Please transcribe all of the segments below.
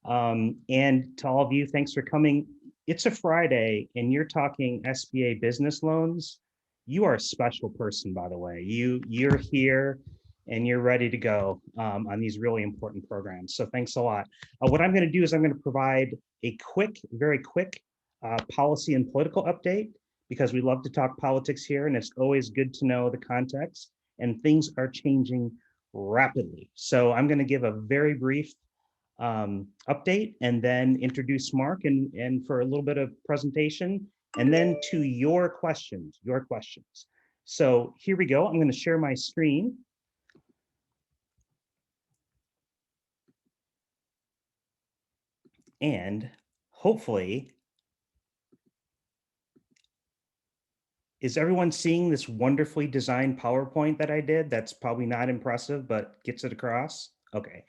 And to all of you, thanks for coming. It's a Friday and you're talking SBA business loans. You are a special person, by the way. You're here and you're ready to go on these really important programs. So thanks a lot. What I'm going to do is I'm going to provide a quick, very quick policy and political update because we love to talk politics here and it's always good to know the context and things are changing rapidly. So I'm going to give a very brief update and then introduce Mark and for a little bit of presentation and then to your questions. So here we go. I'm going to share my screen. And hopefully, is everyone seeing this wonderfully designed PowerPoint that I did? That's probably not impressive, but gets it across. Okay.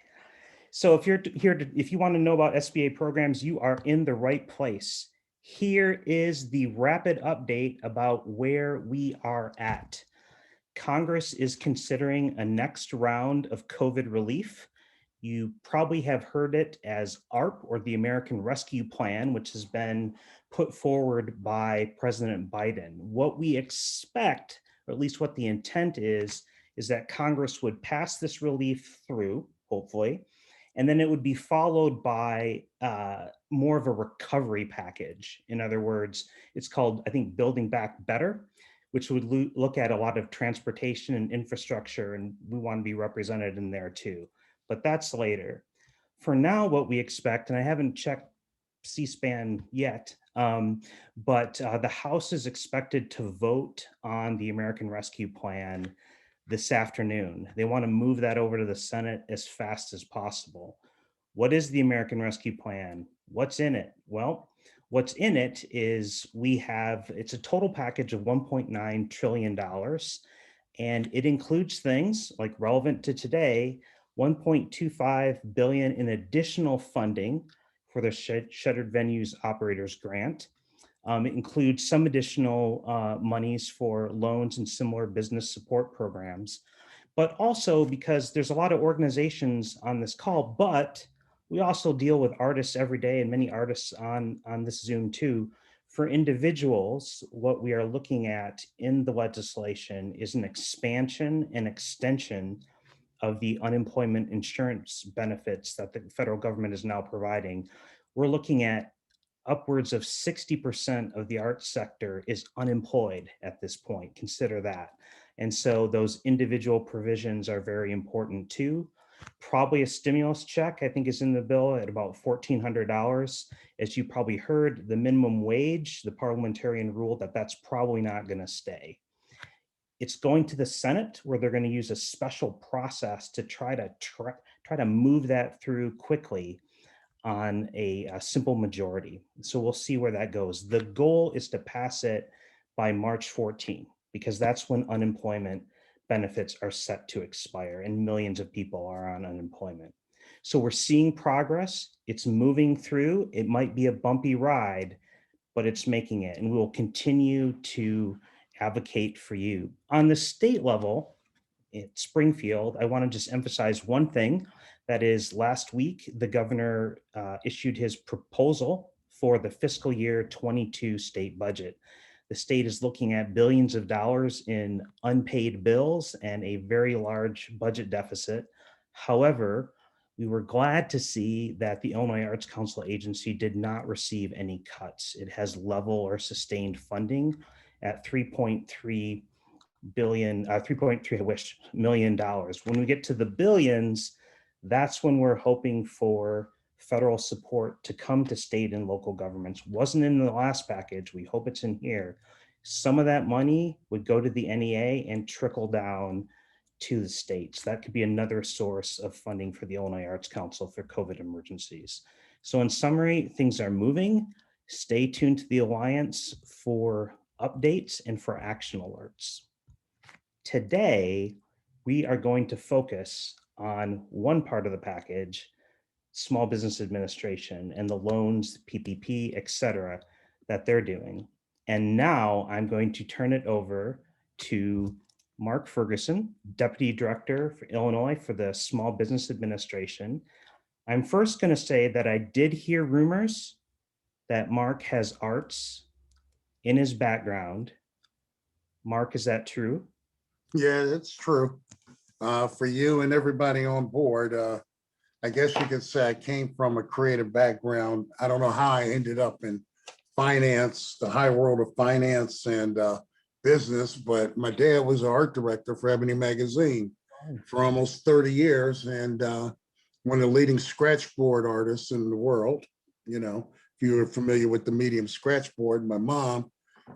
So if you're here if you want to know about SBA programs, you are in the right place. Here is the rapid update about where we are at. Congress is considering a next round of COVID relief. You probably have heard it as ARP, or the American Rescue Plan, which has been put forward by President Biden. What we expect, or at least what the intent is that Congress would pass this relief through, hopefully, and then it would be followed by more of a recovery package. In other words, it's called, I think, Building Back Better, which would look at a lot of transportation and infrastructure, and we want to be represented in there too. But that's later. For now, what we expect, and I haven't checked C-SPAN yet, but the House is expected to vote on the American Rescue Plan this afternoon. They want to move that over to the Senate as fast as possible. What is the American Rescue Plan? What's in it? Well, what's in it is it's a total package of $1.9 trillion. And it includes things like relevant to today, 1.25 billion in additional funding for the Shuttered Venues Operators Grant. It includes some additional monies for loans and similar business support programs, but also because there's a lot of organizations on this call, but we also deal with artists every day and many artists on this Zoom too. For individuals, what we are looking at in the legislation is an expansion and extension of the unemployment insurance benefits that the federal government is now providing. We're looking at upwards of 60% of the arts sector is unemployed at this point. Consider that. And so those individual provisions are very important too. Probably a stimulus check, I think, is in the bill at about $1,400. As you probably heard, the minimum wage, the parliamentarian ruled that that's probably not going to stay. It's going to the Senate where they're going to use a special process to try to move that through quickly on a simple majority. So we'll see where that goes. The goal is to pass it by March 14, because that's when unemployment benefits are set to expire and millions of people are on unemployment. So we're seeing progress. It's moving through. It might be a bumpy ride, but it's making it. And we will continue to advocate for you. On the state level, at Springfield, I want to just emphasize one thing. That is, last week, the governor issued his proposal for the fiscal year 22 state budget. The state is looking at billions of dollars in unpaid bills and a very large budget deficit. However, we were glad to see that the Illinois Arts Council agency did not receive any cuts. It has level or sustained funding at 3.3 million dollars. When we get to the billions, that's when we're hoping for federal support to come to state and local governments. Wasn't in the last package. We hope it's in here. Some of that money would go to the NEA and trickle down to the states. That could be another source of funding for the Illinois Arts Council for COVID emergencies. So in summary, things are moving. Stay tuned to the Alliance for updates and for action alerts. Today, we are going to focus on one part of the package, Small Business Administration and the loans, PPP, et cetera, that they're doing. And now I'm going to turn it over to Mark Ferguson, Deputy Director for Illinois for the Small Business Administration. I'm first going to say that I did hear rumors that Mark has arts in his background. Mark, is that true? Yeah, it's true. For you and everybody on board, I guess you could say I came from a creative background. I don't know how I ended up in finance, the high world of finance and business, but my dad was an art director for Ebony Magazine Oh, for almost 30 years and one of the leading scratchboard artists in the world. You know, if you're familiar with the medium scratchboard, my mom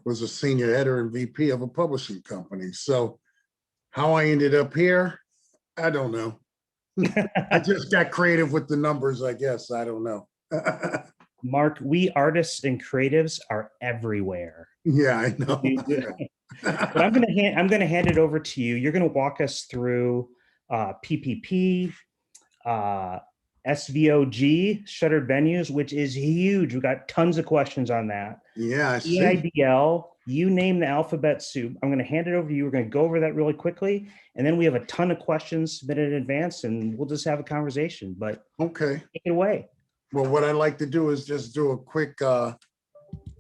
was a senior editor and VP of a publishing company. So how I ended up here, I don't know. I just got creative with the numbers, I guess. I don't know. Mark, we artists and creatives are everywhere. Yeah, I know. But I'm going to hand it over to you. You're going to walk us through PPP, uh, SVOG, Shuttered Venues, which is huge. We got tons of questions on that. Yeah, I see. EIDL, you name the alphabet soup. I'm going to hand it over to you. We're going to go over that really quickly. And then we have a ton of questions submitted in advance and we'll just have a conversation. But Okay. take it away. Well, what I'd like to do is just do a quick,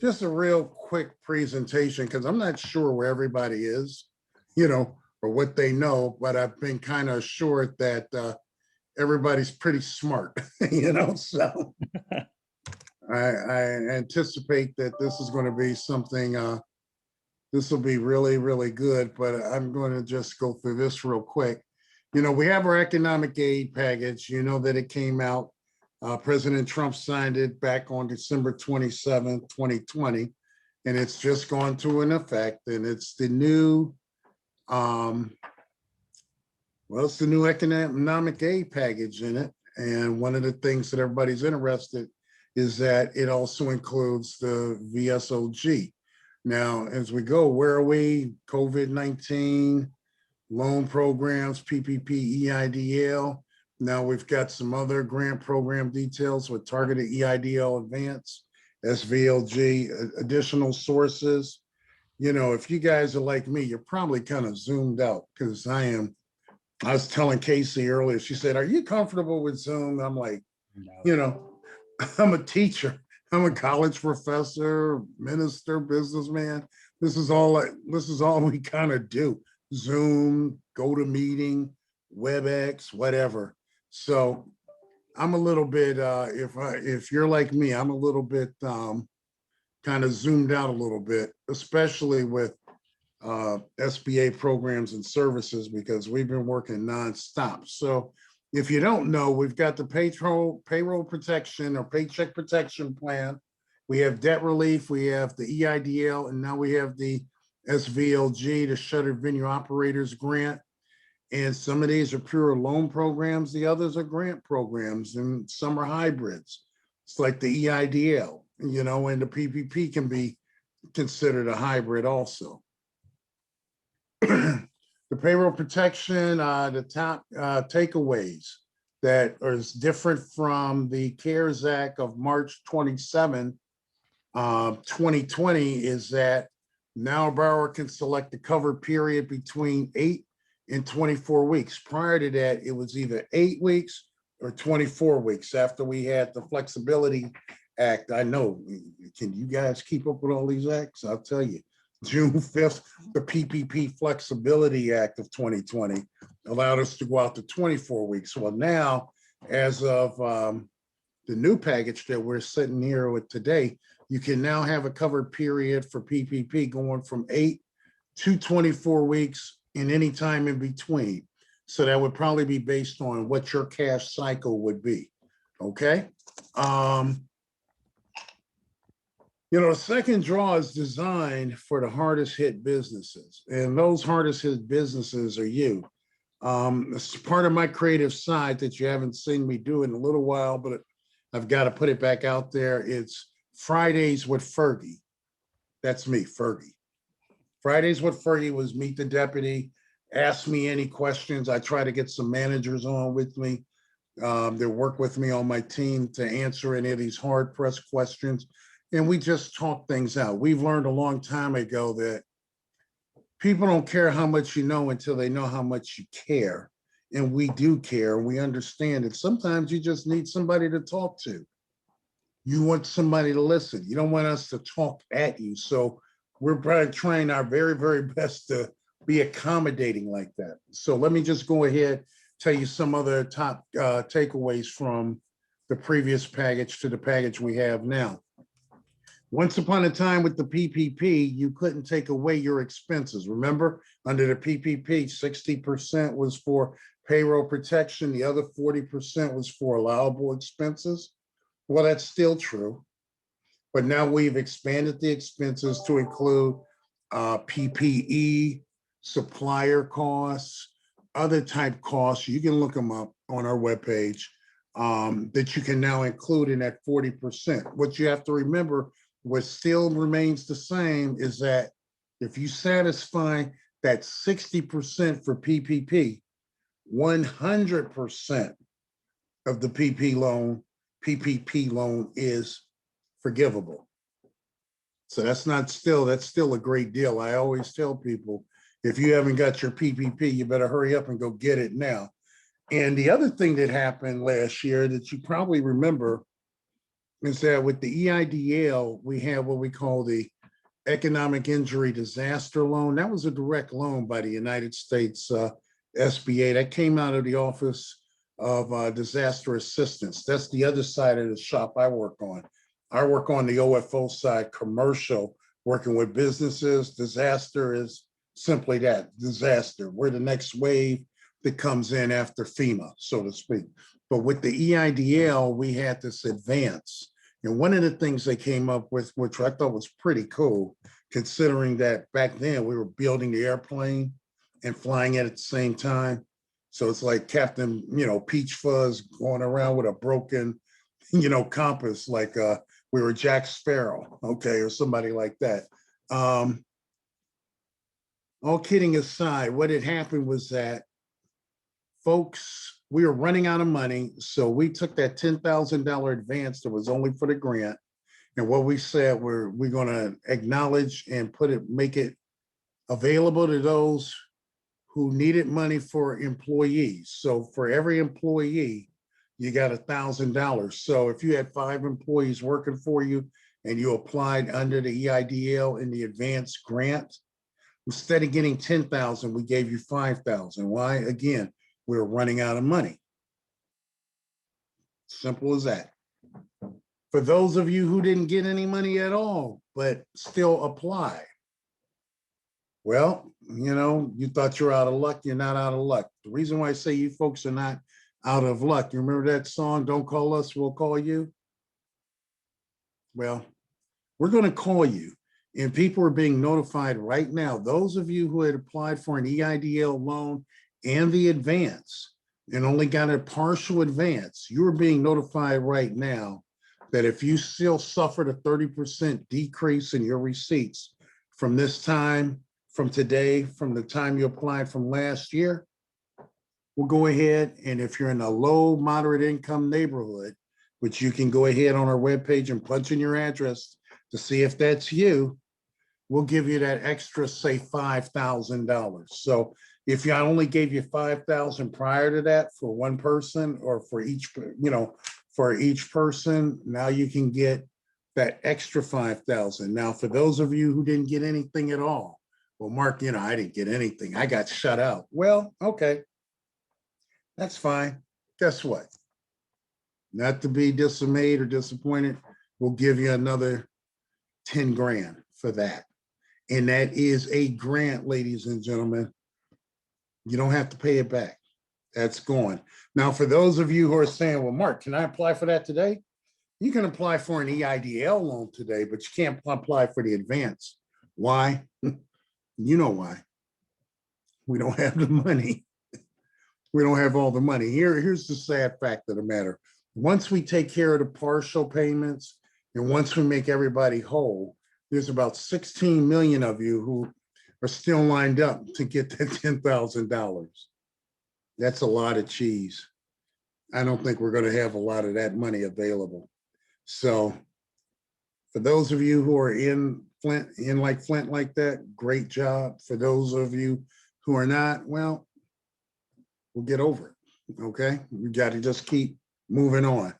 just a real quick presentation because I'm not sure where everybody is, you know, or what they know, but I've been kind of assured that everybody's pretty smart, you know, so I anticipate that this is going to be something, this will be really, really good, but I'm going to just go through this real quick. You know, we have our economic aid package, you know that it came out. President Trump signed it back on December 27, 2020, and it's just gone to an effect. And it's the new, it's the new economic aid package in it. And one of the things that everybody's interested is that it also includes the VSOG. Now, as we go, where are we? COVID-19, loan programs, PPP, EIDL. Now we've got some other grant program details with targeted EIDL advance, SVLG, additional sources. You know, if you guys are like me, you're probably kind of zoomed out because I was telling Casey earlier, she said, are you comfortable with Zoom? I'm like, No. you know, I'm a teacher. I'm a college professor, minister, businessman. This is all we kind of do. Zoom, go to meeting, WebEx, whatever. So I'm a little bit, if you're like me, I'm a little bit kind of zoomed out a little bit, especially with SBA programs and services because we've been working nonstop. So if you don't know, we've got the payroll protection or paycheck protection plan. We have debt relief, we have the EIDL, and now we have the SVLG, the Shuttered Venue Operators Grant. And some of these are pure loan programs, the others are grant programs, and some are hybrids. It's like the EIDL, you know, and the PPP can be considered a hybrid also. The payroll protection, the top takeaways that is different from the CARES Act of March 27, 2020 is that now a borrower can select the covered period between 8 and 24 weeks. Prior to that, it was either 8 weeks or 24 weeks after we had the Flexibility Act. I know, can you guys keep up with all these acts? I'll tell you. June 5th, the PPP Flexibility Act of 2020 allowed us to go out to 24 weeks. Well, now, as of the new package that we're sitting here with today, you can now have a covered period for PPP going from 8 to 24 weeks in any time in between. So that would probably be based on what your cash cycle would be, okay? You know, the second draw is designed for the hardest hit businesses, and those hardest hit businesses are you. It's part of my creative side that you haven't seen me do in a little while, but I've got to put it back out there. It's Fridays with Fergie. That's me, Fergie. Fridays with Fergie was meet the deputy, ask me any questions. I try to get some managers on with me that work with me on my team to answer any of these hard pressed questions. And we just talk things out. We've learned a long time ago that people don't care how much you know until they know how much you care. and we do care. And we understand that sometimes you just need somebody to talk to. You want somebody to listen. You don't want us to talk at you. So we're probably trying our very, very best to be accommodating like that. So let me just go ahead, tell you some other top takeaways from the previous package to the package we have now. Once upon a time with the PPP, you couldn't take away your expenses. Remember, under the PPP, 60% was for payroll protection. The other 40% was for allowable expenses. Well, that's still true. But now we've expanded the expenses to include PPE, supplier costs, other type costs. You can look them up on our webpage that you can now include in that 40%. What you have to remember, what still remains the same is that if you satisfy that 60% for PPP, 100% of the PPP loan is forgivable. So that's still a great deal. I always tell people, if you haven't got your PPP, you better hurry up and go get it now. And the other thing that happened last year that you probably remember is that with the EIDL, we have what we call the Economic Injury Disaster Loan. That was a direct loan by the United States SBA that came out of the Office of Disaster Assistance. That's the other side of the shop I work on. I work on the OFO side, commercial, working with businesses. Disaster is simply that, disaster. We're the next wave that comes in after FEMA, so to speak. But with the EIDL, we had this advance. And one of the things they came up with, which I thought was pretty cool, considering that back then we were building the airplane and flying it at the same time. So it's like Captain, Peach Fuzz going around with a broken, compass, like we were Jack Sparrow, okay, or somebody like that. All kidding aside, what had happened was that folks, we were running out of money. So we took that $10,000 advance that was only for the grant. And what we said, we're going to acknowledge and make it available to those who needed money for employees. So for every employee, you got $1,000. So if you had 5 employees working for you and you applied under the EIDL in the advanced grant, instead of getting 10,000, we gave you 5,000. Why? Again, we were running out of money. Simple as that. For those of you who didn't get any money at all, but still applied, well, you thought you're out of luck. You're not out of luck. The reason why I say you folks are not out of luck, you remember that song, Don't Call Us, We'll Call You? Well, we're going to call you. And people are being notified right now. Those of you who had applied for an EIDL loan and the advance and only got a partial advance, you are being notified right now that if you still suffered a 30% decrease in your receipts from this time, from today, from the time you applied from last year, we'll go ahead, and if you're in a low, moderate income neighborhood, which you can go ahead on our webpage and punch in your address to see if that's you, we'll give you that extra, say, $5,000. So if I only gave you 5,000 prior to that for one person or for each person, now you can get that extra 5,000. Now, for those of you who didn't get anything at all, well, Mark, I didn't get anything. I got shut out. Well, okay, that's fine. Guess what? Not to be dismayed or disappointed, we'll give you another 10 grand for that. And that is a grant, ladies and gentlemen. You don't have to pay it back. That's gone. Now, for those of you who are saying, well, Mark, can I apply for that today? You can apply for an EIDL loan today, but you can't apply for the advance. Why? You know why. We don't have the money. We don't have all the money. Here's the sad fact of the matter. Once we take care of the partial payments and once we make everybody whole, there's about 16 million of you who are still lined up to get that $10,000. That's a lot of cheese. I don't think we're going to have a lot of that money available. So for those of you who are in Flint like that, great job. For those of you who are not, well, we'll get over it. Okay, we got to just keep moving on.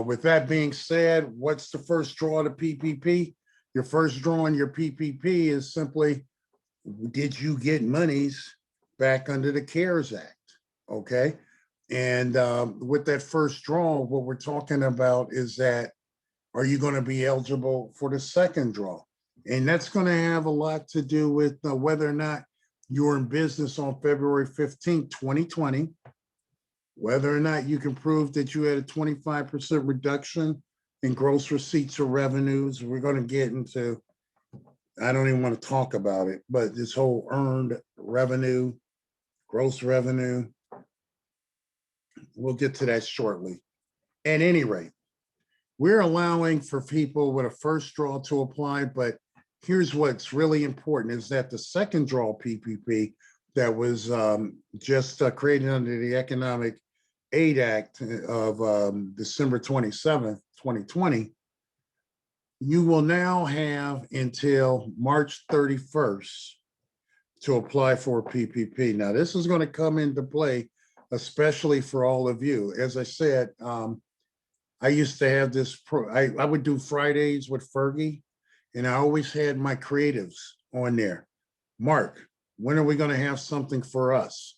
With that being said, what's the first draw of the PPP? Your first draw on your PPP is simply, did you get monies back under the CARES Act? Okay. And with that first draw, what we're talking about is that, are you going to be eligible for the second draw? And that's going to have a lot to do with whether or not you're in business on February 15th, 2020, whether or not you can prove that you had a 25% reduction in gross receipts or revenues. We're going to get into, I don't even want to talk about it, but this whole earned revenue, gross revenue, we'll get to that shortly. At any rate, we're allowing for people with a first draw to apply, but here's what's really important is that the second draw PPP that was just created under the Economic Aid Act of December 27th, 2020, you will now have until March 31st to apply for a PPP. Now, this is going to come into play, especially for all of you. As I said, I used to have this, I would do Fridays with Fergie, and I always had my creatives on there. Mark, when are we going to have something for us?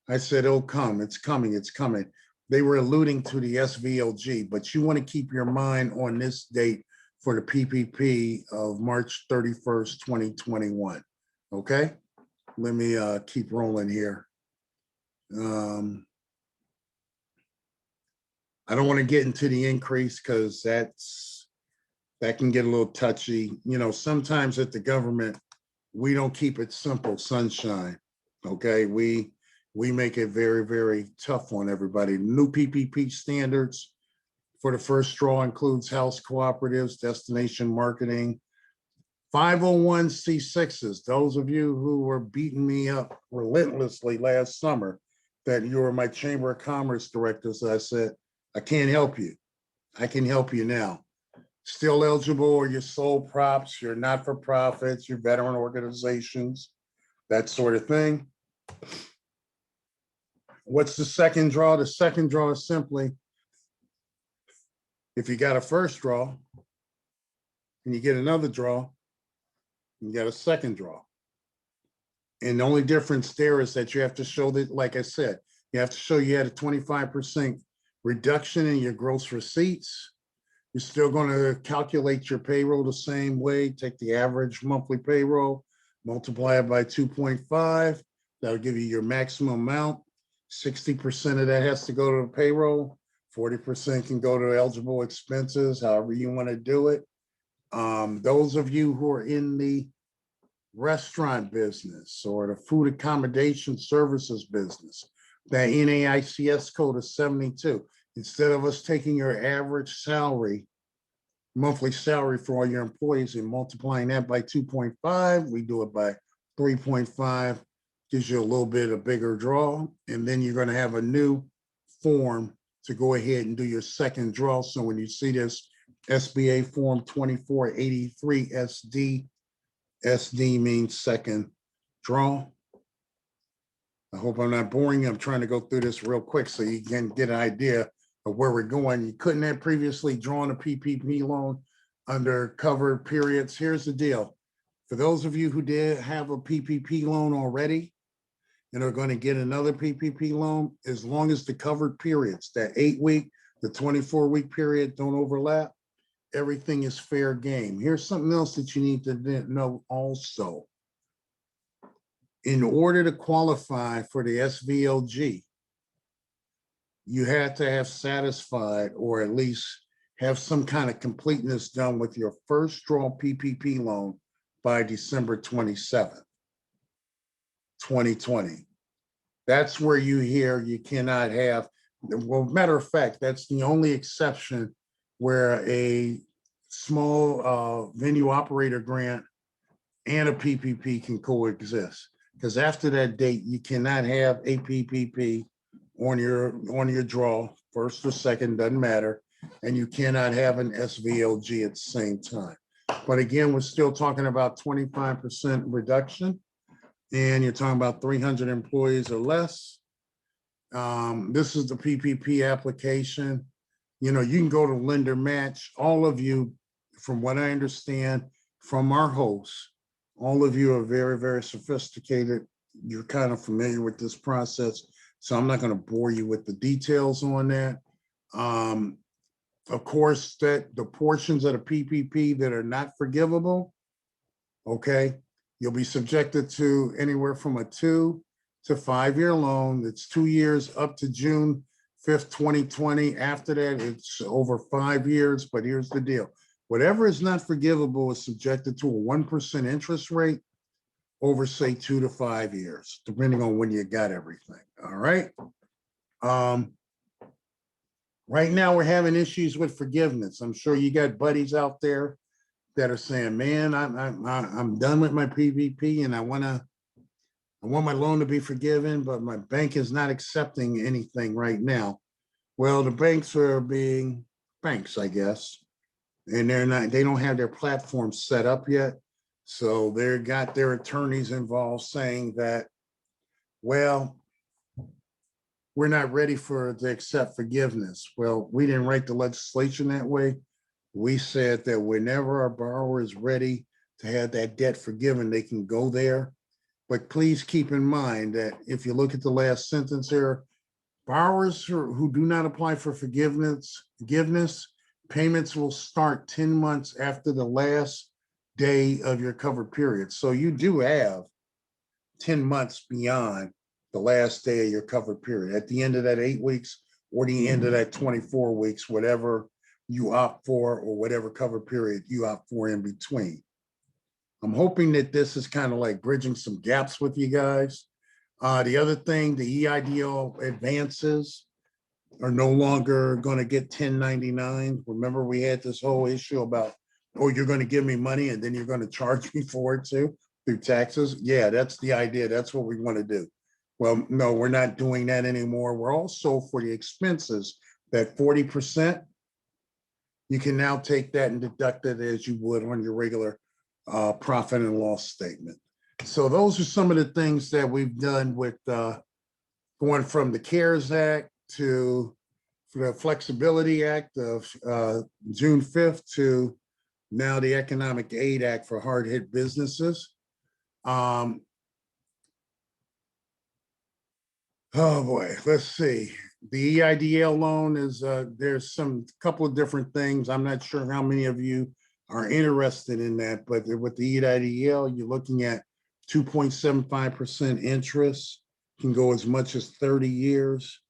I said, it'll come, it's coming, it's coming. They were alluding to the SVOG, but you want to keep your mind on this date for the PPP of March 31st, 2021. Okay, let me keep rolling here. I don't want to get into the increase because that can get a little touchy. You know, sometimes at the government, we don't keep it simple, sunshine. Okay, we make it very, very tough on everybody. New PPP standards for the first draw includes house cooperatives, destination marketing, 501c6s. Those of you who were beating me up relentlessly last summer that you were my Chamber of Commerce directors, I said, I can't help you. I can help you now. Still eligible or your sole props, your not-for-profits, your veteran organizations, that sort of thing. What's the second draw? The second draw is simply, if you got a first draw and you get another draw, you got a second draw. And the only difference there is that you have to show that, like I said, you have to show you had a 25% reduction in your gross receipts. You're still going to calculate your payroll the same way. Take the average monthly payroll, multiply it by 2.5. That'll give you your maximum amount. 60% of that has to go to the payroll. 40% can go to eligible expenses, however you want to do it. Those of you who are in the restaurant business or the food accommodation services business, that NAICS code is 72. Instead of us taking your average salary, monthly salary for all your employees and multiplying that by 2.5, we do it by 3.5, gives you a little bit of bigger draw. And then you're going to have a new form to go ahead and do your second draw. So when you see this SBA form 2483 SD, SD means second draw. I hope I'm not boring you. I'm trying to go through this real quick so you can get an idea of where we're going. You couldn't have previously drawn a PPP loan under covered periods. Here's the deal. For those of you who did have a PPP loan already and are going to get another PPP loan, as long as the covered periods, that 8-week, the 24-week period don't overlap, everything is fair game. Here's something else that you need to know also. In order to qualify for the SVOG, you had to have satisfied or at least have some kind of completeness done with your first draw PPP loan by December 27th, 2020. That's where you hear you cannot have, well, matter of fact, that's the only exception where a small venue operator grant and a PPP can coexist. Because after that date, you cannot have a PPP on your draw, first or second, doesn't matter, and you cannot have an SVOG at the same time. But again, we're still talking about 25% reduction. and you're talking about 300 employees or less. This is the PPP application. You know, you can go to lender match. All of you, from what I understand from our hosts, all of you are very, very sophisticated. You're kind of familiar with this process. So I'm not going to bore you with the details on that. Of course, that the portions of the PPP that are not forgivable, okay, you'll be subjected to anywhere from a 2 to 5 year loan. It's 2 years up to June 5th, 2020. After that, it's over 5 years. But here's the deal. Whatever is not forgivable is subjected to a 1% interest rate over, say, 2 to 5 years, depending on when you got everything. All right. Right now, we're having issues with forgiveness. I'm sure you got buddies out there that are saying, "Man, I'm done with my PPP, and I want my loan to be forgiven, but my bank is not accepting anything right now." Well, the banks are being banks, I guess, and they don't have their platform set up yet. So they got their attorneys involved saying that, well, we're not ready to accept forgiveness. Well, we didn't write the legislation that way. We said that whenever our borrower is ready to have that debt forgiven, they can go there. But please keep in mind that if you look at the last sentence here, borrowers who do not apply for forgiveness, payments will start 10 months after the last day of your covered period. So you do have 10 months beyond the last day of your covered period. At the end of that 8 weeks or the end of that 24 weeks, whatever you opt for or whatever covered period you opt for in between. I'm hoping that this is kind of like bridging some gaps with you guys. The other thing, the EIDL advances are no longer going to get 1099. Remember, we had this whole issue about, oh, you're going to give me money and then you're going to charge me for it too through taxes. Yeah, that's the idea. That's what we want to do. Well, no, we're not doing that anymore. We're also, for the expenses, that 40%, you can now take that and deduct it as you would on your regular profit and loss statement. So those are some of the things that we've done with going from the CARES Act to the Flexibility Act of June 5th to now the Economic Aid Act for hard hit businesses. Oh boy, let's see. The EIDL loan is, there's some couple of different things. I'm not sure how many of you are interested in that, but with the EIDL, you're looking at 2.75% interest, can go as much as 30 years.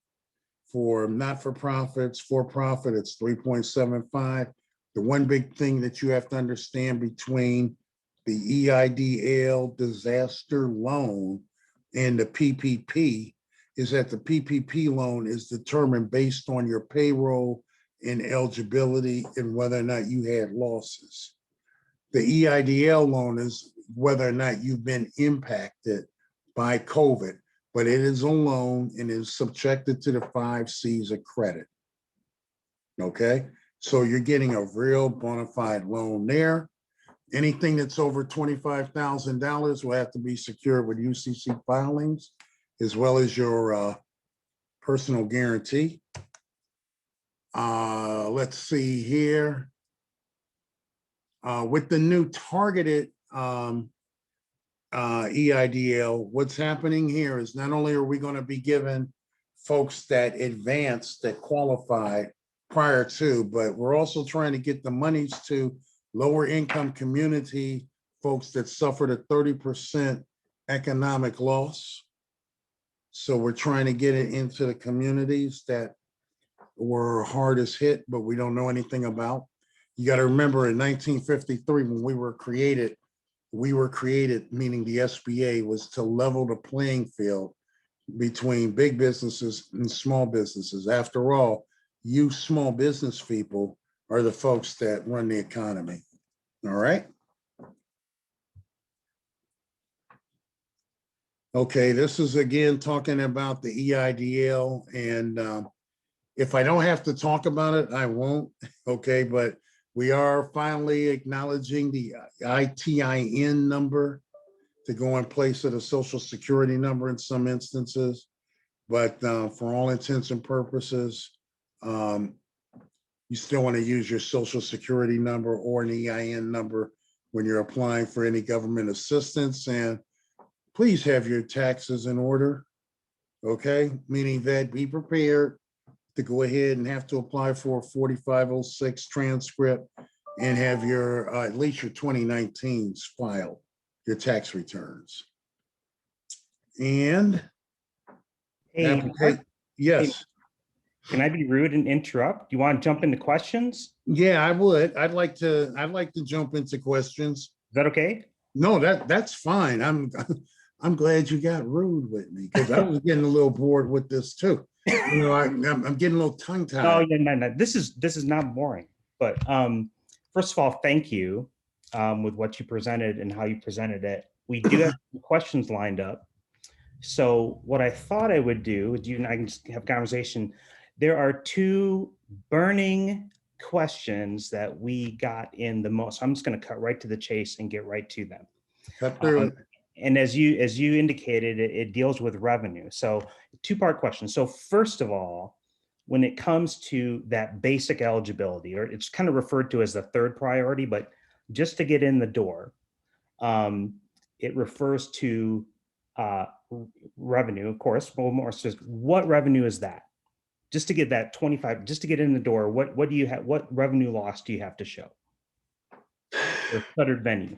For not-for-profits, for-profit, it's 3.75. The one big thing that you have to understand between the EIDL disaster loan and the PPP is that the PPP loan is determined based on your payroll and eligibility and whether or not you had losses. The EIDL loan is whether or not you've been impacted by COVID, but it is a loan and is subjected to the 5 C's of credit. Okay, so you're getting a real bona fide loan there. Anything that's over $25,000 will have to be secured with UCC filings, as well as your personal guarantee. Let's see here. With the new targeted EIDL, what's happening here is not only are we going to be giving folks that advanced, that qualified prior to, but we're also trying to get the monies to lower income community folks that suffered a 30% economic loss. So we're trying to get it into the communities that were hardest hit, but we don't know anything about. You got to remember in 1953, when we were created, meaning the SBA, was to level the playing field between big businesses and small businesses. After all, you small business people are the folks that run the economy. All right. Okay, this is again talking about the EIDL, and if I don't have to talk about it, I won't. Okay, but we are finally acknowledging the ITIN number to go in place of the social security number in some instances. But for all intents and purposes, you still want to use your social security number or an EIN number when you're applying for any government assistance. And please have your taxes in order. Okay, meaning that be prepared to go ahead and have to apply for a 4506 transcript and have your at least your 2019s filed, your tax returns. And Hey, yes. can I be rude and interrupt? Do you want to jump into questions? Yeah, I would. I'd like to jump into questions. Is that okay? No, that's fine. I'm glad you got rude with me because I was getting a little bored with this too. You know, I'm getting a little tongue tied. Oh yeah, no. This is not boring. But first of all, thank you with what you presented and how you presented it. We do have some questions lined up. So what I thought I would do with you and I can just have a conversation. There are two burning questions that we got in the most. I'm just going to cut right to the chase and get right to them. Cut through it. And as you indicated, it deals with revenue. So two-part question. So first of all, when it comes to that basic eligibility, or it's kind of referred to as the third priority, but just to get in the door, it refers to revenue, of course. Well, more just what revenue is that? Just to get that 25, just to get in the door, what do you have? What revenue loss do you have to show? Or shuttered venue.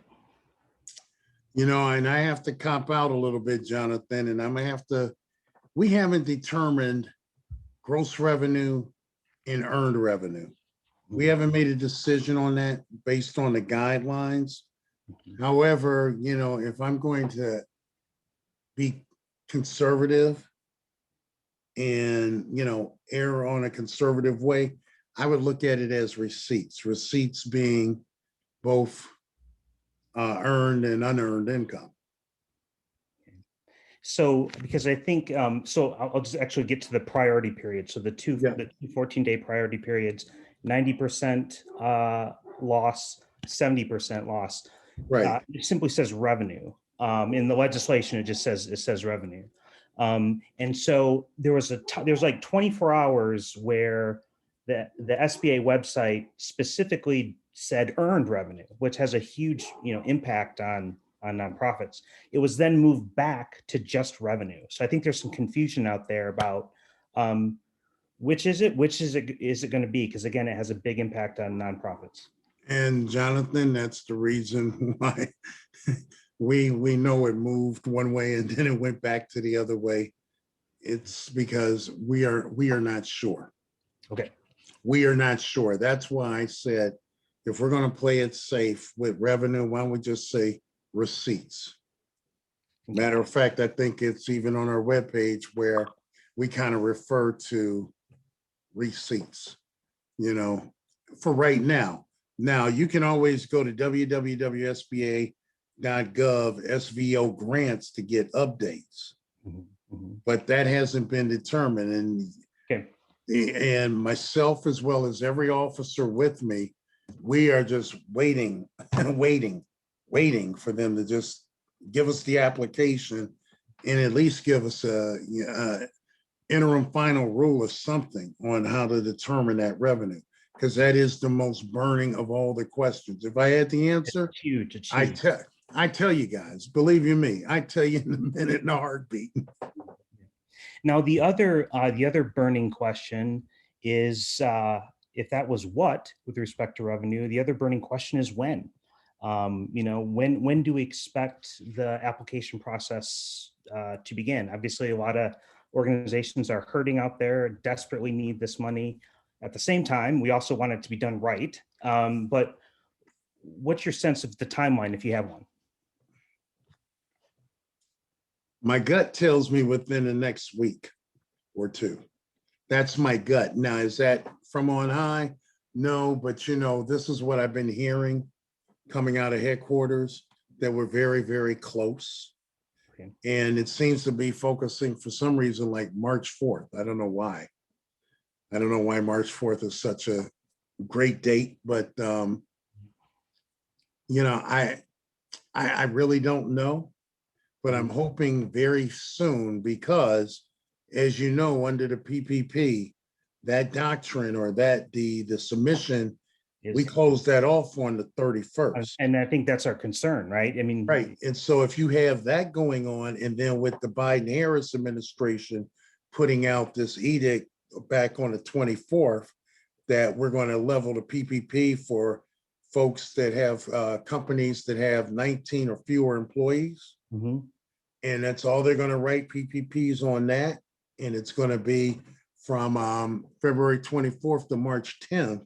You know, and I have to cop out a little bit, Jonathan, and I'm gonna have to, we haven't determined gross revenue and earned revenue. We haven't made a decision on that based on the guidelines. However, you know, if I'm going to be conservative and, you know, err on a conservative way, I would look at it as receipts being both earned and unearned income. So, because I think, so I'll just actually get to the priority period. So the two 14-day priority periods, 90% loss, 70% loss. Right. It simply says revenue. In the legislation, it says revenue. And so there's like 24 hours where the SBA website specifically said earned revenue, which has a huge, impact on nonprofits. It was then moved back to just revenue. So I think there's some confusion out there about which is it going to be? Because again, it has a big impact on nonprofits. And Jonathan, that's the reason why we know it moved one way and then it went back to the other way. It's because we are not sure. Okay. We are not sure. That's why I said, if we're going to play it safe with revenue, why don't we just say receipts? Matter of fact, I think it's even on our webpage where we kind of refer to receipts, for right now. Now, you can always go to www.sba.gov, SVO grants to get updates. But that hasn't been determined. And myself, as well as every officer with me, we are just waiting and waiting for them to just give us the application and at least give us a interim final rule or something on how to determine that revenue, because that is the most burning of all the questions. If I had the answer, it's huge. I tell you guys, believe you me, I tell you in a minute, in a heartbeat. Now, the other burning question is, if that was what, with respect to revenue, the other burning question is when. When do we expect the application process to begin? Obviously, a lot of organizations are hurting out there, desperately need this money. At the same time, we also want it to be done right. But what's your sense of the timeline, if you have one? My gut tells me within the next week or two. That's my gut. Now, is that from on high? No, but this is what I've been hearing coming out of headquarters, that we're very, very close. Okay. And it seems to be focusing for some reason like March 4th. I don't know why. I don't know why March 4th is such a great date, but I really don't know. but I'm hoping very soon because, as you know, under the PPP, that doctrine or that the submission, we Is, closed that off on the 31st. and I think that's our concern, right? I mean, Right. And so if you have that going on, and then with the Biden-Harris administration putting out this edict back on the 24th, that we're going to level the PPP for folks that have companies that have 19 or fewer employees. mhm. And that's all they're going to write PPPs on that. And it's going to be from February 24th to March 10th.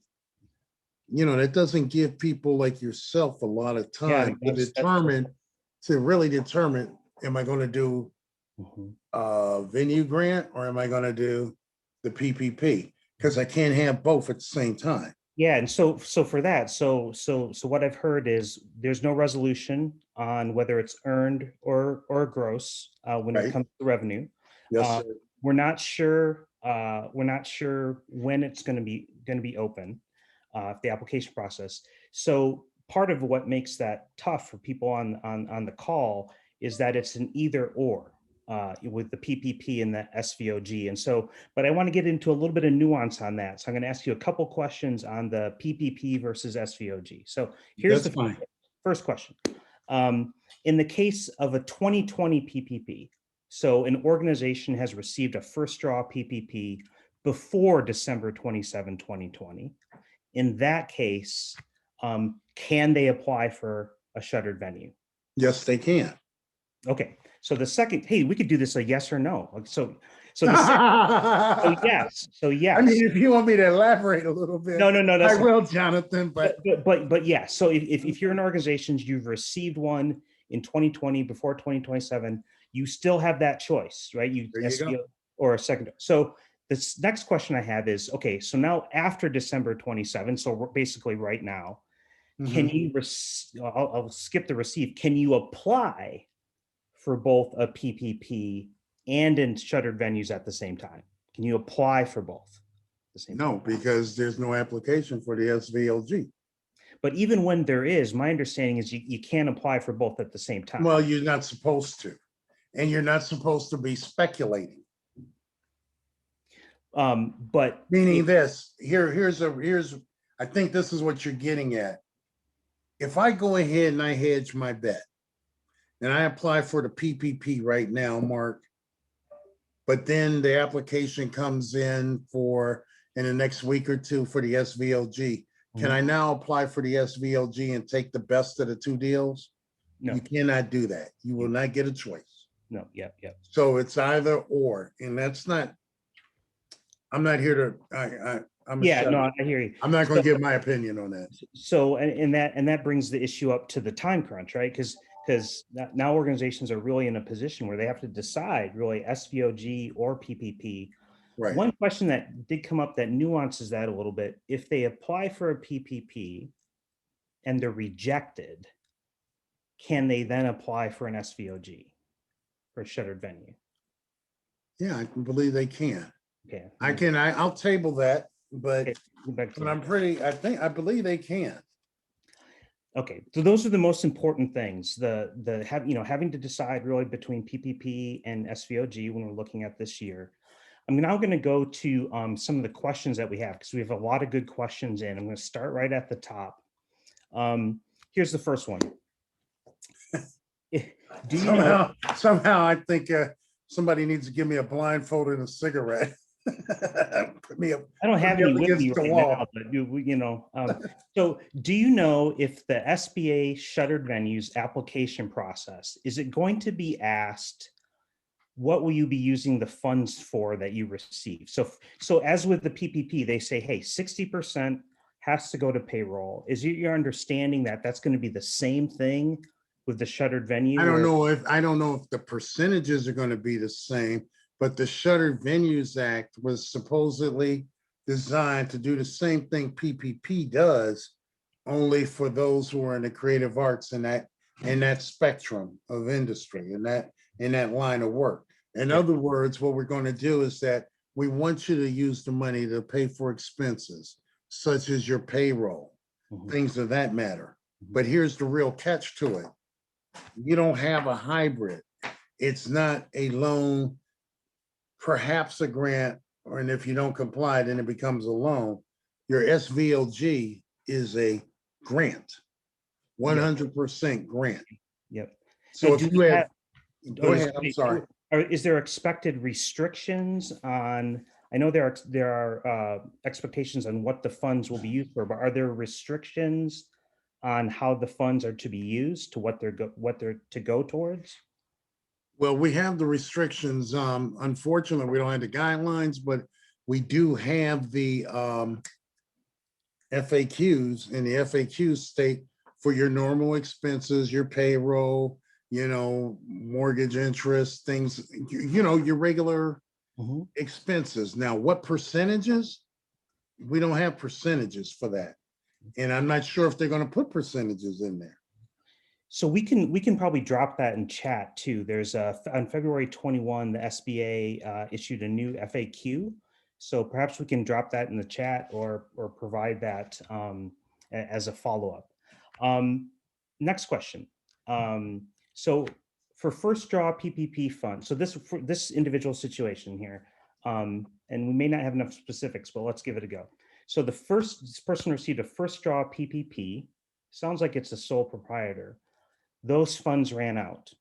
You know, that doesn't give people like yourself a lot of Yeah, time that's to really determine, am I going to do mhm. a venue grant or am I going to do the PPP? Because I can't have both at the same time. Yeah, and so for that, so what I've heard is there's no resolution on whether it's earned or gross when it Right. comes to revenue. Yes, Uh, sir. we're not sure. We're not sure when it's going to be open, the application process. So part of what makes that tough for people on the call is that it's an either or with the PPP and the SVOG. And so, but I want to get into a little bit of nuance on that. So I'm going to ask you a couple questions on the PPP versus SVOG. So here's That's the fine. first question. In the case of a 2020 PPP, so an organization has received a first draw PPP before December 27, 2020. In that case, can they apply for a shuttered venue? Yes, they can. Okay. So the second, hey, we could do this a yes or no. So the second, so yes, so yes. I mean, if you want me to elaborate a little bit, No, I that's fine. will, Jonathan. But But yeah. So if you're an organization, you've received one in 2020 before 2027, you still have that choice, right? You there you SBO go. or a second. So this next question I have is, okay, so now after December 27, so we're basically right now, can Mhm. you, I'll skip the receive. Can you apply for both a PPP and in shuttered venues at the same time? Can you apply for both at the same time? No, because there's no application for the SVLG. But even when there is, my understanding is you can't apply for both at the same time. Well, you're not supposed to, and you're not supposed to be speculating. But Meaning this, here's I think this is what you're getting at. If I go ahead and I hedge my bet and I apply for the PPP right now, Mark, but then the application comes in the next week or two for the SVLG, can I now apply for the SVLG and take the best of the two deals? no, You cannot do that. You will not get a choice. no, yep. So it's either or, and that's not, I'm not here to, I'm a Yeah, no, shut. I hear you. I'm not going to give my opinion on that. So, and that brings the issue up to the time crunch, right? Because now organizations are really in a position where they have to decide really SVOG or PPP. Right. One question that did come up that nuances that a little bit: if they apply for a PPP and they're rejected, can they then apply for an SVOG for a shuttered venue? Yeah, I can believe they can. Okay, I'll table that, but okay, go back to I believe they can. Okay, so those are the most important things. Having to decide really between PPP and SVOG when we're looking at this year. I'm now going to go to some of the questions that we have because we have a lot of good questions in. I'm going to start right at the top. Here's the first one. Do you know? Somehow I think somebody needs to give me a blindfold and a cigarette. Put me up. I don't have any with me against the right wall. now, but so do you know if the SBA shuttered venues application process, is it going to be asked, what will you be using the funds for that you receive? So as with the PPP, they say, hey, 60% has to go to payroll. Is it your understanding that that's going to be the same thing with the shuttered venue? I don't know if the percentages are going to be the same, but the Shuttered Venues Act was supposedly designed to do the same thing PPP does, only for those who are in the creative arts in that spectrum of industry, in that line of work. In other words, what we're going to do is that we want you to use the money to pay for expenses, such as your payroll, things of that matter. But here's the real catch to it. You don't have a hybrid. It's not a loan, perhaps a grant, and if you don't comply, then it becomes a loan. Your SVOG is a grant, Yep. 100% grant. Yep. Now, So do if you we have, have, go ahead, I'm sorry. Is there expected restrictions on, I know there are expectations on what the funds will be used for, but are there restrictions on how the funds are to be used, to what they're to go towards? Well, we have the restrictions. Unfortunately, we don't have the guidelines, but we do have the FAQs, and the FAQs state for your normal expenses, your payroll, mortgage interest, things, your regular Mhm. expenses. Now, what percentages? We don't have percentages for that. And I'm not sure if they're going to put percentages in there. So we can probably drop that in chat too. There's on February 21, the SBA issued a new FAQ. So perhaps we can drop that in the chat or provide that as a follow-up. Next question. So for first draw PPP funds, so for this individual situation here, and we may not have enough specifics, but let's give it a go. So this person received a first draw PPP. Sounds like it's a sole proprietor. Those funds ran out.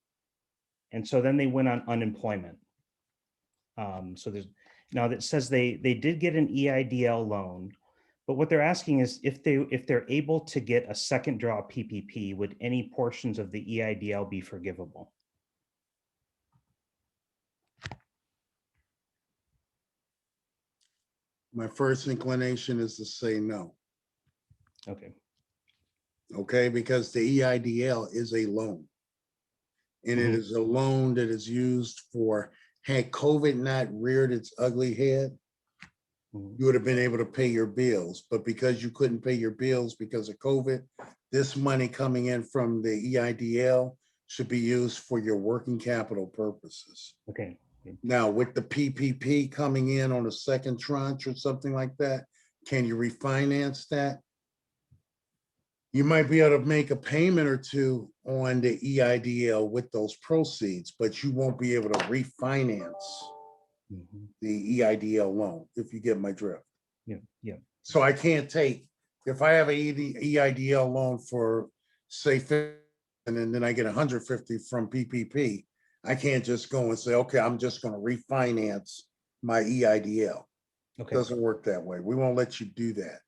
And so then they went on unemployment. So there's now that says they did get an EIDL loan, but what they're asking is if they're able to get a second draw PPP, would any portions of the EIDL be forgivable? My first inclination is to say no. Okay. Okay, because the EIDL is a loan. And it is a loan that is used for, had COVID not reared its ugly head, you would have been able to pay your bills. But because you couldn't pay your bills because of COVID, this money coming in from the EIDL should be used for your working capital purposes. Okay. Now, with the PPP coming in on a second tranche or something like that, can you refinance that? You might be able to make a payment or two on the EIDL with those proceeds, but you won't be able to refinance the EIDL loan, if you get my drift. Yeah. Yeah. So I can't take, if I have a EIDL loan for say 50, and then I get 150 from PPP, I can't just go and say, okay, I'm just going to refinance my EIDL. Okay. Doesn't work that way. We won't let you do that.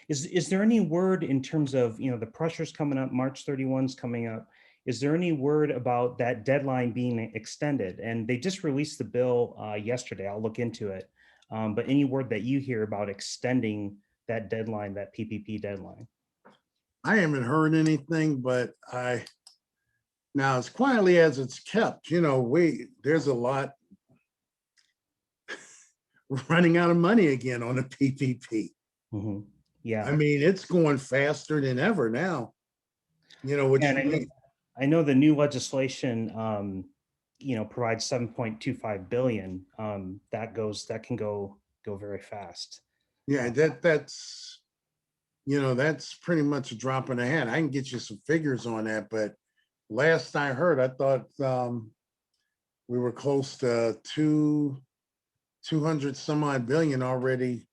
Is there any word in terms of, the pressure's coming up, March 31's coming up? Is there any word about that deadline being extended? And they just released the bill yesterday. I'll look into it. But any word that you hear about extending that deadline, that PPP deadline? I haven't heard anything, but now as quietly as it's kept, there's a lot running out of money again on the PPP. Yeah. I mean, it's going faster than ever now. What I know the new legislation, provides 7.25 billion. That can go very fast. Yeah, that's pretty much a drop in the hat. I can get you some figures on that, but last I heard, I thought we were close to 200 some odd billion already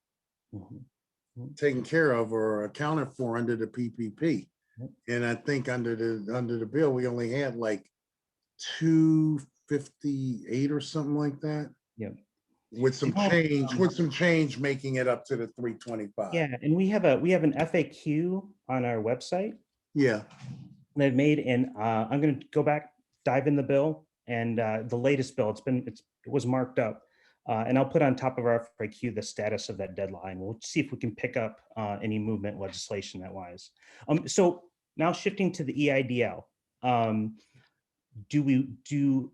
taken care of or accounted for under the PPP. And I think under the bill, we only had like 258 or something like that. Yeah. With some change, making it up to the 325. Yeah, and we have an FAQ on our website. Yeah. They've made, and I'm going to go back, dive in the bill, and the latest bill. It was marked up, and I'll put on top of our FAQ the status of that deadline. We'll see if we can pick up any movement legislation that wise. So now shifting to the EIDL. Do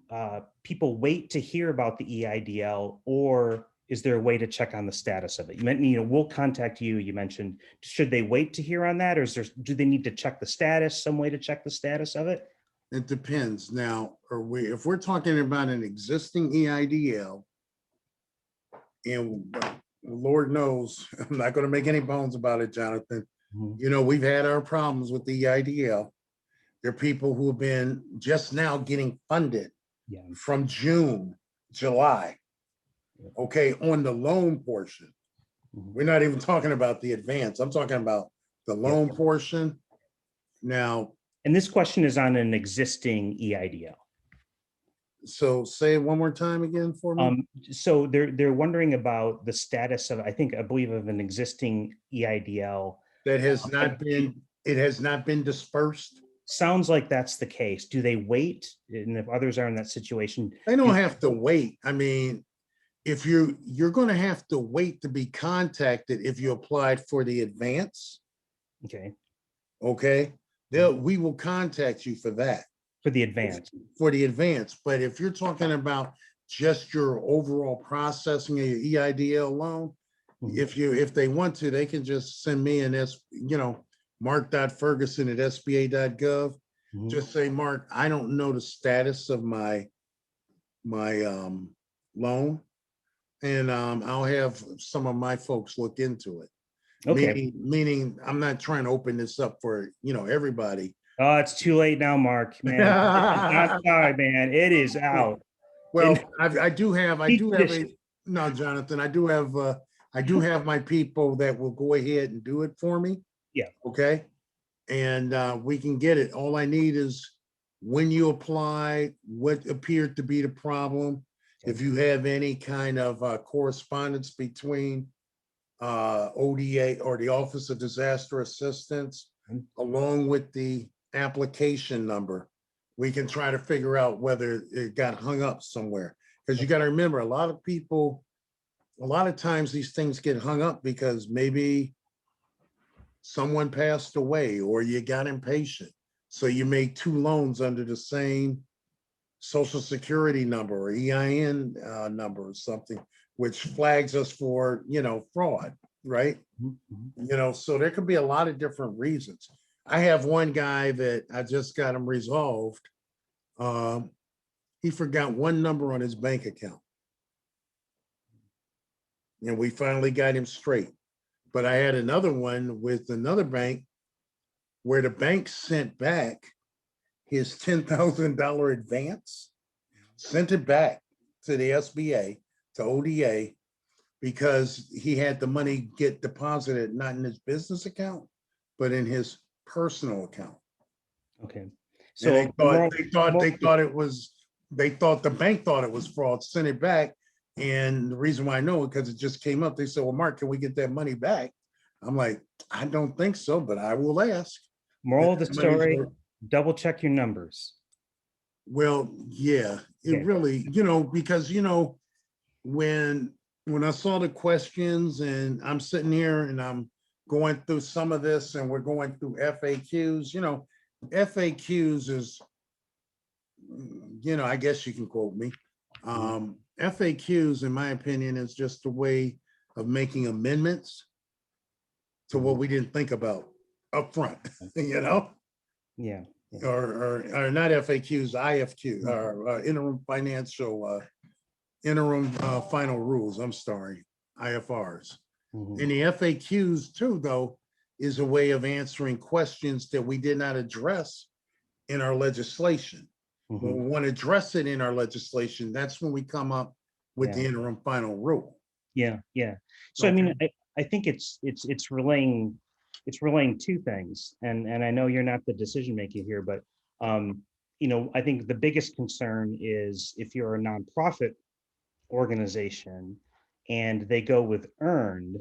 people wait to hear about the EIDL, or is there a way to check on the status of it? You meant, we'll contact you. You mentioned, should they wait to hear on that, or do they need to check the status? Some way to check the status of it? It depends. Now, if we're talking about an existing EIDL, and Lord knows, I'm not going to make any bones about it, Jonathan. We've had our problems with the EIDL. There are people who have been just now getting funded Yeah. from June, July. Okay, on the loan portion. Mhm. We're not even talking about the advance. I'm talking about the Yeah. loan portion. Now, And this question is on an existing EIDL. so say it one more time again for me. So they're wondering about the status of, I believe of an existing EIDL. That has not been, it has not been dispersed. Sounds like that's the case. Do they wait? And if others are in that situation, They don't have to wait. I mean, if you're going to have to wait to be contacted if you applied for the advance. okay, Okay, we will contact you for that, for the advance. for the advance. But if you're talking about just your overall processing of your EIDL loan, Mhm. if they want to, they can just send me an mark.ferguson@sba.gov. Mhm. Just say, Mark, I don't know the status of my loan, and I'll have some of my folks look into it. Okay. Meaning I'm not trying to open this up for everybody. Oh, it's too late now, Mark, man. Not sorry, man. It is out. Well, In I do have peak a condition. no, Jonathan, I do have my people that will go ahead and do it for me. Yeah. Okay. And we can get it. All I need is when you apply, what appeared to be the problem. If you have any kind of correspondence between ODA or the Office of Disaster Assistance, Mhm. along with the application number, we can try to figure out whether it got hung up somewhere. Because you got to remember, a lot of people, a lot of times these things get hung up because maybe someone passed away or you got impatient. So you made two loans under the same social security number or EIN number or something, which flags us for, fraud, right? Mhm. Mhm. So there could be a lot of different reasons. I have one guy that I just got him resolved. He forgot one number on his bank account, and we finally got him straight. But I had another one with another bank where the bank sent back his $10,000 advance, sent it back to the SBA, to ODA, because he had the money get deposited not in his business account, but in his personal account. Okay. And So they thought the bank thought it was fraud, sent it back. And the reason why I know it, because it just came up. They said, well, Mark, can we get that money back? I'm like, I don't think so, but I will ask. moral of the story, double check your numbers. Well, yeah, it really, because when I saw the questions and I'm sitting here and I'm going through some of this and we're going through FAQs, FAQs is, I guess you can quote me. FAQs, in my opinion, is just a way of making amendments to what we didn't think about up front, Yeah. or not FAQs, IFQ, or interim final rules. I'm sorry, IFRs. Mhm. And the FAQs too, though, is a way of answering questions that we did not address in our legislation. When we want to address it in our legislation, that's when we come up with the interim final rule. Yeah. So I mean, I think it's relaying two things, and I know you're not the decision maker here, but I think the biggest concern is if you're a nonprofit organization and they go with earned,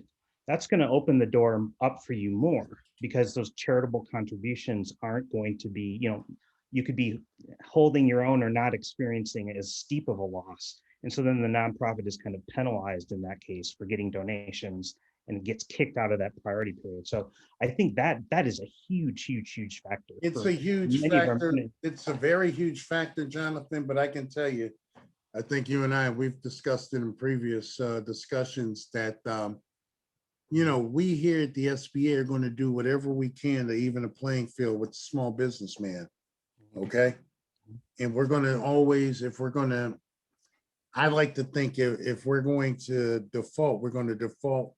that's going to open the door up for you more, because those charitable contributions aren't going to be, you could be holding your own or not experiencing as steep of a loss. And so then the nonprofit is kind of penalized in that case for getting donations and gets kicked out of that priority period. So I think that is a huge factor. It's a huge factor. It's a very huge factor, Jonathan, but I can tell you, I think you and we've discussed it in previous discussions that, we here at the SBA are going to do whatever we can to even a playing field with the small businessman. Okay. And we're going to always, I like to think if we're going to default, we're going to default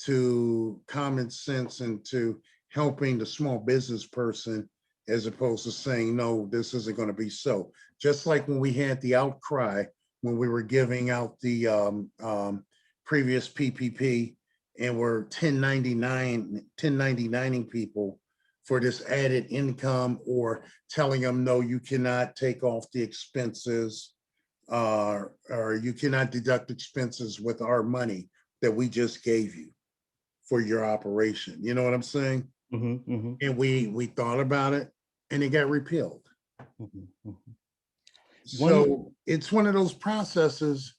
to common sense and to helping the small business person as opposed to saying, no, this isn't going to be so. Just like when we had the outcry, when we were giving out the previous PPP and we're 1099ing people for this added income, or telling them, no, you cannot take off the expenses, or you cannot deduct expenses with our money that we just gave you for your operation. You know what I'm saying? And we thought about it and it got repealed. So it's one of those processes,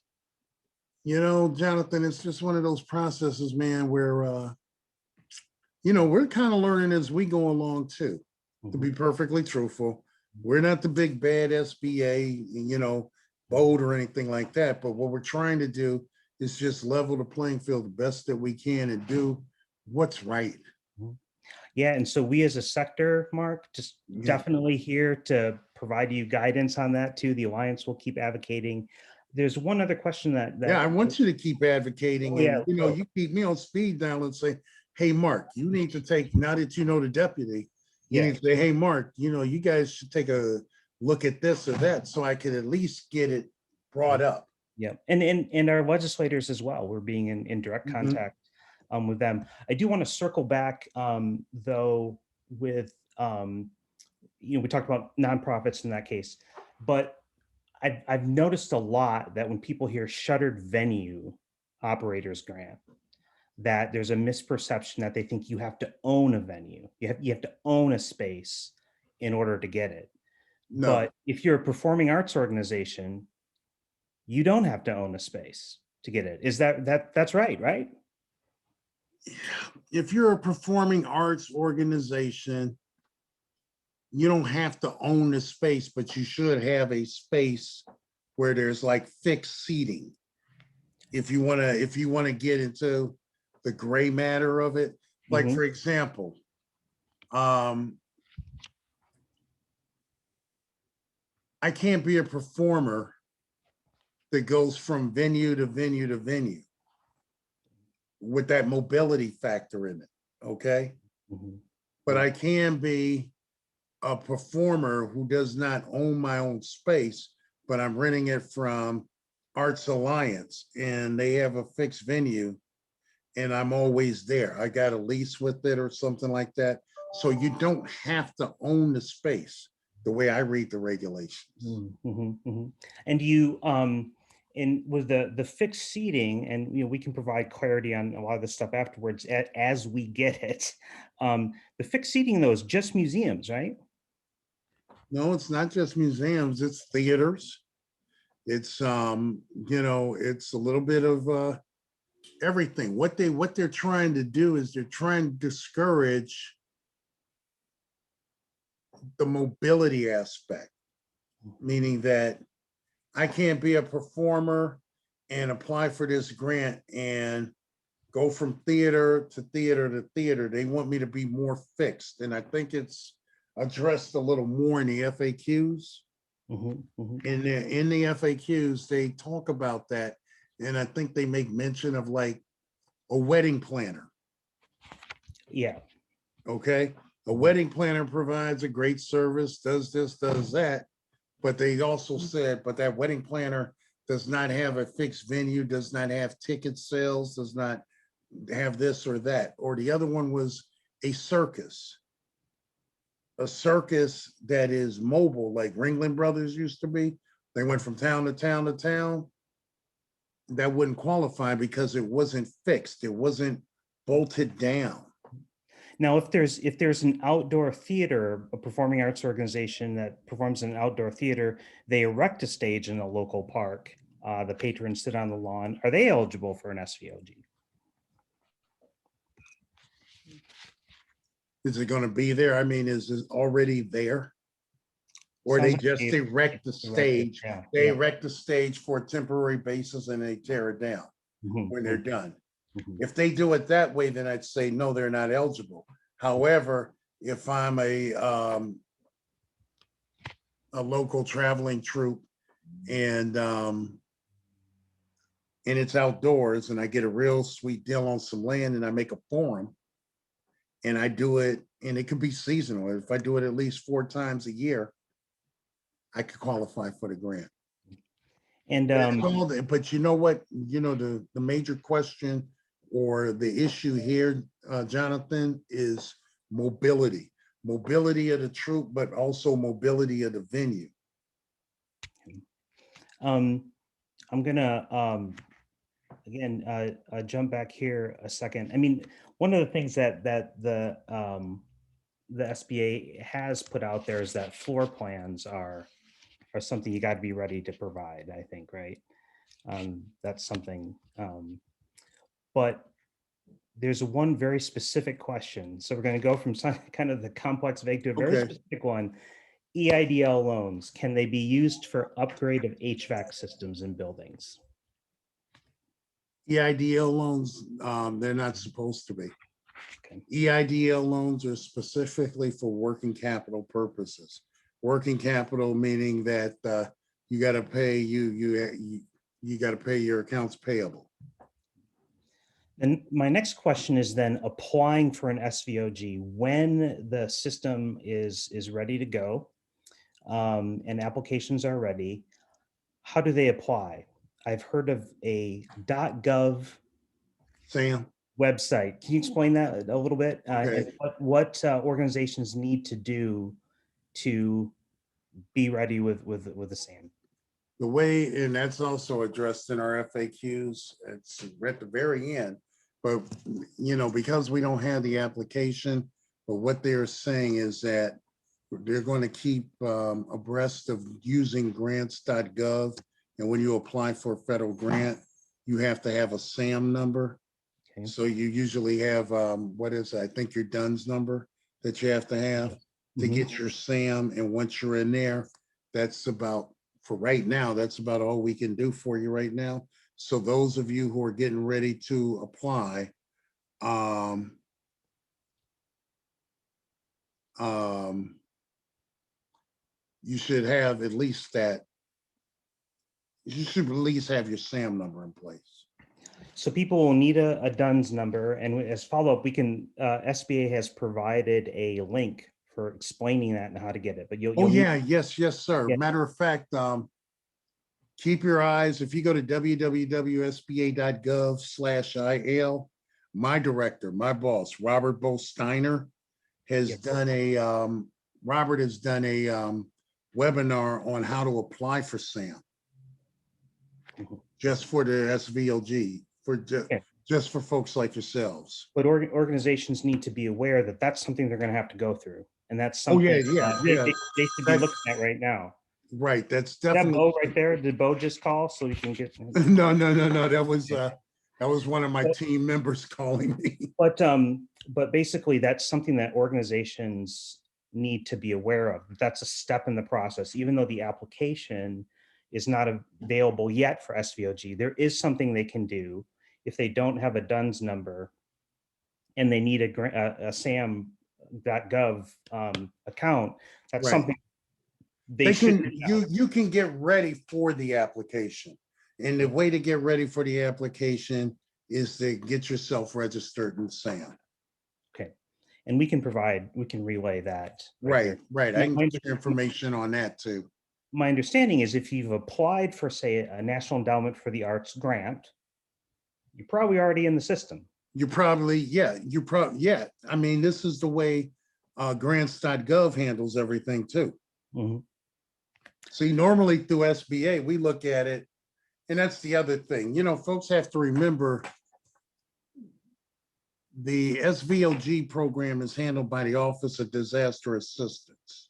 you know, Jonathan, it's just one of those processes, man, where, you know, we're kind of learning as we go along too, to be perfectly truthful. We're not the big bad SBA, you know, bold or anything like that. But what we're trying to do is just level the playing field the best that we can and do what's right. Yeah, and so we as a sector, Mark, just definitely here to provide you guidance on that too. The Alliance will keep advocating. There's one other question that Yeah, I want you to keep advocating, and you know, you keep me on speed dial and say, hey, Mark, you need to take, now that you know the deputy, you need to say, hey, Mark, you know, you guys should take a look at this or that, so I could at least get it brought up. Yeah, and our legislators as well. We're being in direct contact with them. I do want to circle back though with you know, we talked about nonprofits in that case, but I've noticed a lot that when people hear Shuttered Venue Operators Grant, that there's a misperception that they think you have to own a venue. You have to own a space in order to get it. No. But if you're a performing arts organization, you don't have to own a space to get it. Is that's right, right? If you're a performing arts organization, you don't have to own the space, but you should have a space where there's like fixed seating. If you want to get into the gray matter of it, like for example, I can't be a performer that goes from venue to venue to venue with that mobility factor in it, okay? But I can be a performer who does not own my own space, but I'm renting it from Arts Alliance and they have a fixed venue and I'm always there. I got a lease with it or something like that. So you don't have to own the space the way I read the regulations. And you, and with the fixed seating, and you know, we can provide clarity on a lot of this stuff afterwards as we get it. The fixed seating though is just museums, right? No, it's not just museums, it's theaters. It's you know, it's a little bit of everything. What they're trying to do is they're trying to discourage the mobility aspect, meaning that I can't be a performer and apply for this grant and go from theater to theater to theater. They want me to be more fixed. And I think it's addressed a little more in the FAQs. In the FAQs, they talk about that. And I think they make mention of like a wedding planner. Yeah. Okay. A wedding planner provides a great service, does this, does that. But they also said, but that wedding planner does not have a fixed venue, does not have ticket sales, does not have this or that. Or the other one was a circus that is mobile, like Ringling Brothers used to be. They went from town to town to town. That wouldn't qualify because it wasn't fixed. It wasn't bolted down. Now, if there's an outdoor theater, a performing arts organization that performs in an outdoor theater, they erect a stage in a local park. The patrons sit on the lawn. Are they eligible for an SVOG? Is it going to be there? I mean, is it already there? Or they just erect the stage? They erect the stage for a temporary basis and they tear it down when they're done. If they do it that way, then I'd say, no, they're not eligible. However, if I'm a local traveling troupe and it's outdoors and I get a real sweet deal on some land and I make a forum and I do it, and it could be seasonal. If I do it at least 4 times a year, I could qualify for the grant. And But you know what, the major question or the issue here, Jonathan, is mobility. Mobility of the troop, but also mobility of the venue. I'm gonna again jump back here a second. I mean, one of the things that the SBA has put out there is that floor plans are something you got to be ready to provide, I think, right? That's something, but there's one very specific question. So we're going to go from some kind of the complex vague to a very Okay. specific one. EIDL loans, can they be used for upgrade of HVAC systems in buildings? EIDL loans, they're not supposed to be. Okay. EIDL loans are specifically for working capital purposes. Working capital meaning that you got to pay you got to pay your accounts payable. And my next question is then applying for an SVOG when the system is ready to go and applications are ready. How do they apply? I've heard of a .gov Sam? website. Can you explain that a little bit? Okay. And what organizations need to do to be ready with the SAM? The way, and that's also addressed in our FAQs, it's at the very end, but because we don't have the application, but what they're saying is that they're going to keep abreast of using grants.gov. And when you apply for a federal grant, you have to have a SAM number. Okay. So you usually have, what is it? I think your DUNS number that you have to have to get your SAM. And once you're in there, that's about, for right now, that's about all we can do for you right now. So those of you who are getting ready to apply, you should have at least that. You should at least have your SAM number in place. So people will need a DUNS number, and as follow-up, we can, SBA has provided a link for explaining that and how to get it, but you'll yeah, yes, sir. Yeah. Matter of fact, keep your eyes, if you go to www.sba.gov/IL, my director, my boss, Robert Steiner, has done a, Robert has done a webinar on how to apply for SAM. Just for the SVOG, just for folks like yourselves. But organizations need to be aware that that's something they're going to have to go through, and that's something yeah. they should be looking at right now. Right, that's That definitely. Bo right there. Did Bo just call so we can get? No. That was one of my team members calling me. But basically, that's something that organizations need to be aware of. That's a step in the process, even though the application is not available yet for SVOG. There is something they can do if they don't have a DUNS number and they need a SAM.gov account. That's Right. something they can. You can get ready for the application, and the way to get ready for the application is to get yourself registered in SAM. Okay, and we can relay that. Right. I can get your information on that too. My understanding is if you've applied for, say, a National Endowment for the Arts grant, you're probably already in the system. You're probably, yeah. I mean, this is the way grants.gov handles everything too. See, normally through SBA, we look at it, and that's the other thing. Folks have to remember the SVOG program is handled by the Office of Disaster Assistance.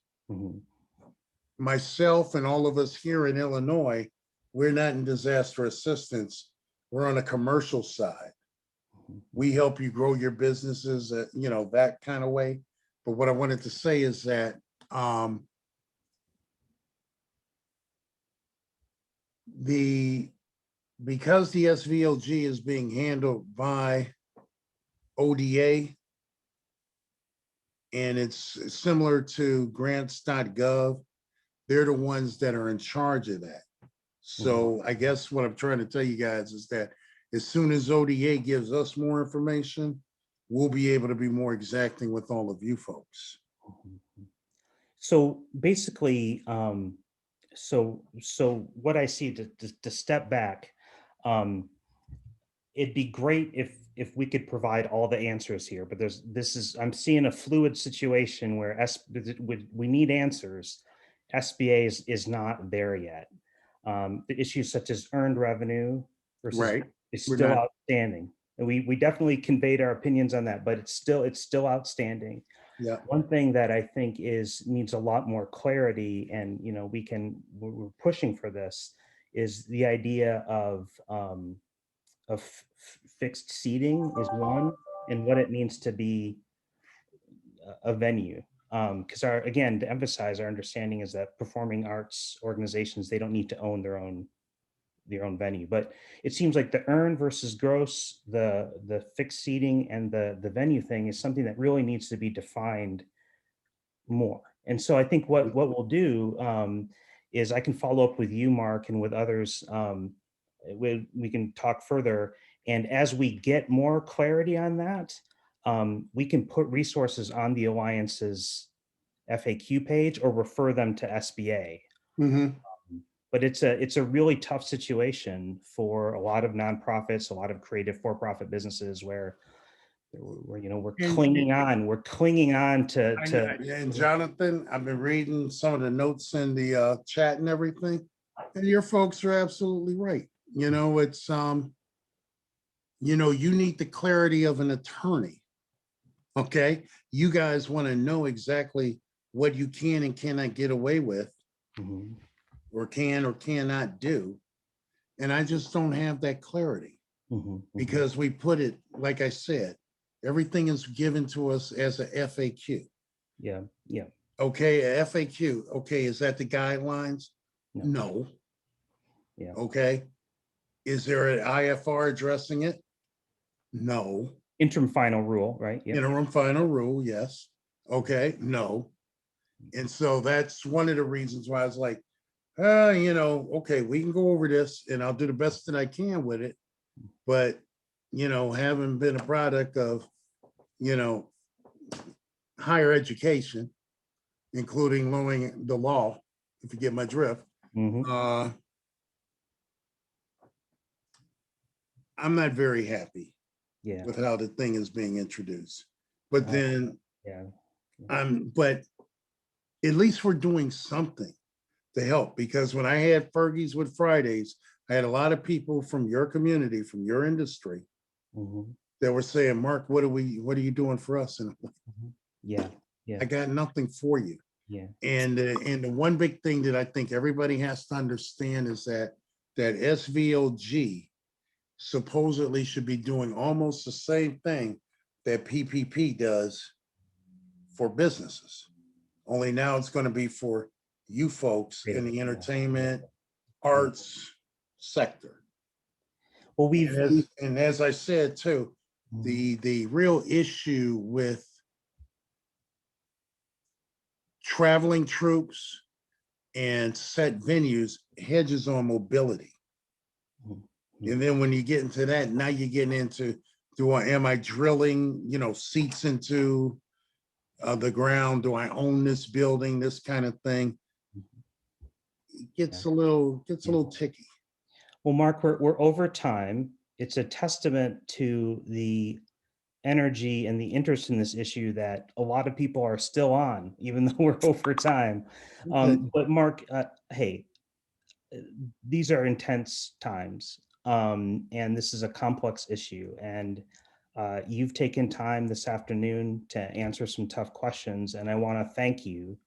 Myself and all of us here in Illinois, we're not in disaster assistance. We're on a commercial side. We help you grow your businesses, that kind of way. But what I wanted to say is that because the SVOG is being handled by ODA, and it's similar to grants.gov, they're the ones that are in charge of that. So I guess what I'm trying to tell you guys is that as soon as ODA gives us more information, we'll be able to be more exacting with all of you folks. So basically, so what I see to step back, it'd be great if we could provide all the answers here, but I'm seeing a fluid situation where we need answers. SBA is not there yet. The issues such as earned revenue versus Right. is We're still not, outstanding. And we definitely conveyed our opinions on that, but it's still outstanding. yeah. One thing that I think needs a lot more clarity, and we're pushing for this, is the idea of fixed seating is one, and what it means to be a venue. Because again, to emphasize, our understanding is that performing arts organizations, they don't need to own their own venue. But it seems like the earn versus gross, the fixed seating, and the venue thing is something that really needs to be defined more. And so I think what we'll do is I can follow up with you, Mark, and with others. We can talk further. And as we get more clarity on that, we can put resources on the Alliance's FAQ page or refer them to SBA. Mhm. But it's a really tough situation for a lot of nonprofits, a lot of creative for-profit businesses where we're And clinging on. We're clinging on to and Jonathan, I've been reading some of the notes in the chat and everything, and your folks are absolutely right. It's you need the clarity of an attorney. Okay. You guys want to know exactly what you can and cannot get away with, Mhm, or can or cannot do. And I just don't have that clarity mhm, mhm. because we put it, like I said, everything is given to us as a FAQ. Yeah, yeah, Okay, a FAQ. Okay, is that the guidelines? no, No. yeah. Okay. Is there an IFR addressing it? No. Interim final rule, right? Yeah. Interim final rule, yes. Okay, no. And so that's one of the reasons why I was like, okay, we can go over this and I'll do the best that I can with it. But, having been a product of, you know, higher education, including learning the law, if you get my drift, Hmm. I'm not very happy Yeah. with how the thing is being introduced. But Uh, then yeah. but at least we're doing something to help, because when I had Fergie's with Fridays, I had a lot of people from your community, from your industry, Hmm. that were saying, Mark, what are you doing for us? And I'm like, Yeah. Yeah. I got nothing for you. Yeah. And the one big thing that I think everybody has to understand is that SVOG supposedly should be doing almost the same thing that PPP does for businesses. Only now it's going to be for you folks in the Yeah. entertainment, Yeah. arts sector. Well, And as I said too, Mhm. the real issue with traveling troops and set venues hedges on mobility. Mhm. And then when you get into that, now you're getting into, am I drilling, seats into the ground? Do I own this building? This kind of thing. It Yeah. gets a little Yeah. ticky. Well, Mark, we're over time. It's a testament to the energy and the interest in this issue that a lot of people are still on, even though we're over time. Okay. But Mark, hey, these are intense times, and this is a complex issue. And you've taken time this afternoon to answer some tough questions, and I want to thank you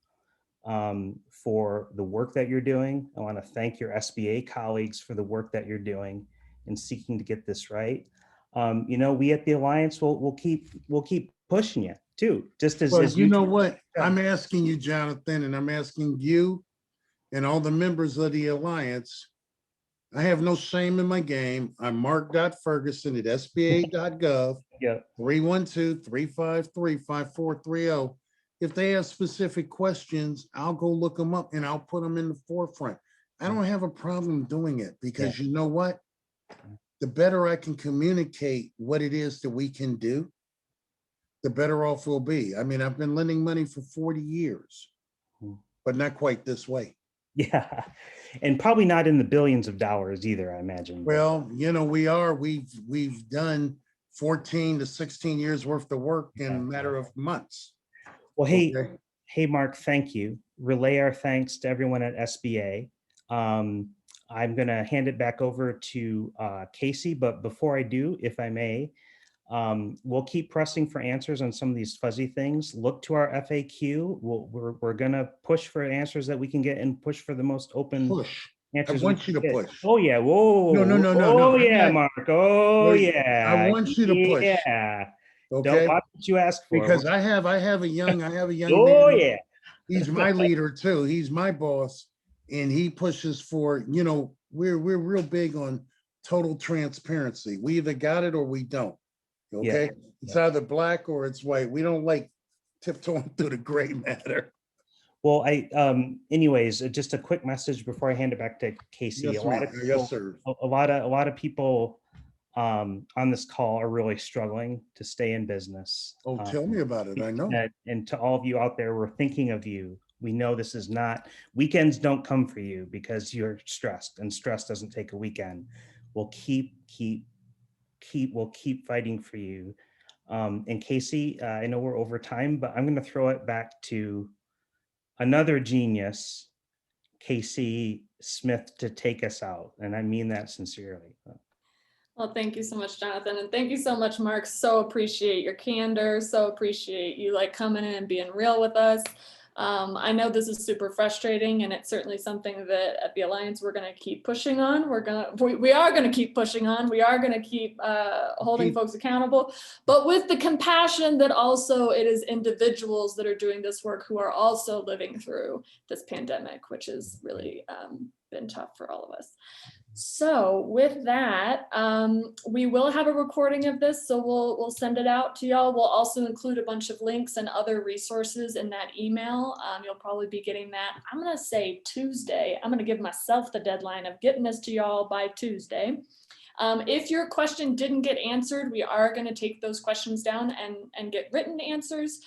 for the work that you're doing. I want to thank your SBA colleagues for the work that you're doing in seeking to get this right. We at the Alliance we'll keep pushing you too, just Well, as you you. know what? Yeah. I'm asking you, Jonathan, and I'm asking you and all the members of the Alliance. I have no shame in my game. I'm Mark.Ferguson at SBA.gov, Yeah. 312-353-5430. If they have specific questions, I'll go look them up and I'll put them in the forefront. I don't have a problem doing it, because you know what? The better I can communicate what it is that we can do, the better off we'll be. I mean, I've been lending money for 40 years, Hmm. but not quite this way. Yeah. And probably not in the billions of dollars either, I imagine. Well, we've done 14 to 16 years worth of work in a matter of months. Well, Okay. hey, Mark, thank you. Relay our thanks to everyone at SBA. I'm going to hand it back over to Casey, but before I do, if I may, we'll keep pressing for answers on some of these fuzzy things. Look to our FAQ. We're going to push for answers that we can get and push for the most open Push. I answers we want you can to get. push. Oh, yeah. No, Whoa. no, no, no, no. Oh, I'm yeah, not. Mark. Oh, Wait, I yeah. want you to push. Yeah. Don't Okay. watch what you ask for. Because I have a young Oh, man. yeah. He's my leader too. He's my boss, and he pushes for, we're real big on total transparency. We either got it or we don't. Okay. Yeah. It's either black or it's white. We don't like tiptoeing through the gray matter. Well, anyways, just a quick message before I hand it back to Casey. Yes, A lot ma'am. of people, Yes, sir. a lot of people on this call are really struggling to stay in business. Oh, tell me about it. I know. And to all of you out there, we're thinking of you. We know this is not, weekends don't come for you because you're stressed, and stress doesn't take a weekend. We'll keep fighting for you. And Casey, I know we're over time, but I'm going to throw it back to another genius, Casey Smith, to take us out. And I mean that sincerely. Well, thank you so much, Jonathan. And thank you so much, Mark. So appreciate your candor. So appreciate you coming in and being real with us. I know this is super frustrating, and it's certainly something that at the Alliance we're going to keep pushing on. We are going to keep pushing on. We are going to keep holding folks accountable, but with the compassion that also it is individuals that are doing this work who are also living through this pandemic, which has really been tough for all of us. So with that, we will have a recording of this, so we'll send it out to y'all. We'll also include a bunch of links and other resources in that email. You'll probably be getting that, I'm gonna say Tuesday. I'm gonna give myself the deadline of getting this to y'all by Tuesday. If your question didn't get answered, we are gonna take those questions down and get written answers.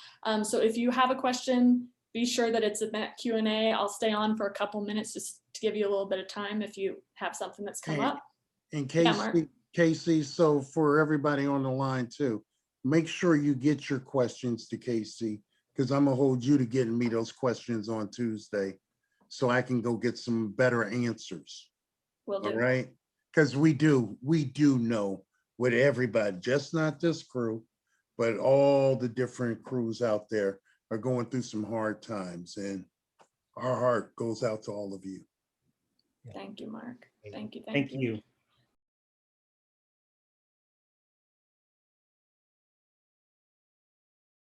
So if you have a question, be sure that it's in that Q&A. I'll stay on for a couple minutes just to give you a little bit of time if you have something that's come up. In case, Casey, so for everybody on the line too, make sure you get your questions to Casey, because I'm gonna hold you to getting me those questions on Tuesday so I can go get some better answers. Will do. All right? Because we do know with everybody, just not this crew, but all the different crews out there are going through some hard times, and our heart goes out to all of you. Thank you, Mark. Thank you. Thank you.